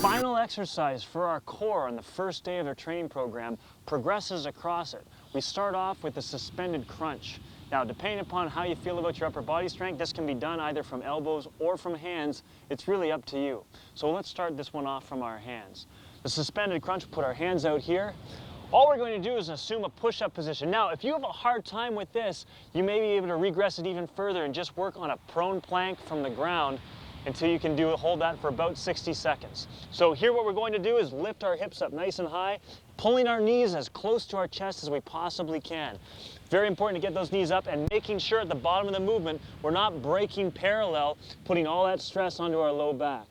Final exercise for our core on the first day of their training program progresses across it. We start off with the suspended crunch. Now, depending upon how you feel about your upper body strength, this can be done either from elbows or from hands. It's really up to you. So let's start this one off from our hands. The suspended crunch, put our hands out here. All we're going to do is assume a push-up position. Now, if you have a hard time with this, you may be able to regress it even further and just work on a prone plank from the ground until you can hold that for about 60 seconds. So here what we're going to do is lift our hips up nice and high, pulling our knees as close to our chest as we possibly can. Very important to get those knees up and making sure at the bottom of the movement we're not breaking parallel, putting all that stress onto our low back.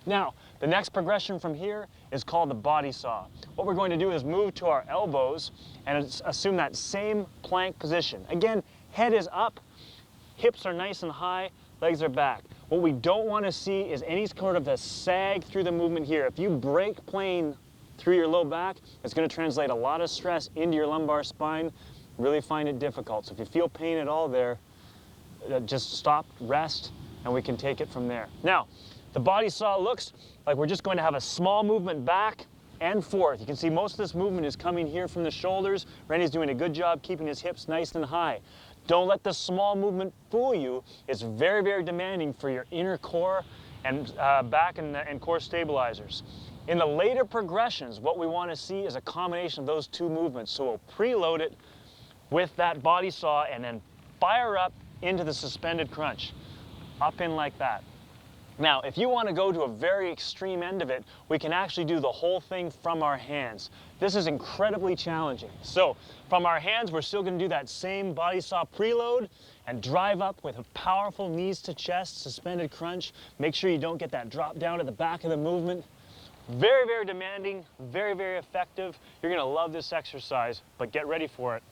Now, the next progression from here is called the body saw. What we're going to do is move to our elbows and assume that same plank position. Again, head is up, hips are nice and high, legs are back. What we don't want to see is any sort of a sag through the movement here. If you break plane through your low back, it's going to translate a lot of stress into your lumbar spine. Really find it difficult. So if you feel pain at all there, just stop, rest, and we can take it from there. Now, the body saw looks like we're just going to have a small movement back and forth. You can see most of this movement is coming here from the shoulders. Randy's doing a good job keeping his hips nice and high. Don't let the small movement fool you. It's very, very demanding for your inner core and back and core stabilizers. In the later progressions, what we want to see is a combination of those two movements. So we'll preload it with that body saw and then fire up into the suspended crunch. Up in like that. Now, if you want to go to a very extreme end of it, we can actually do the whole thing from our hands. This is incredibly challenging. So, from our hands, we're still going to do that same body saw preload and drive up with a powerful knees to chest, suspended crunch. Make sure you don't get that drop down at the back of the movement. Very, very demanding, very, very effective. You're going to love this exercise, but get ready for it.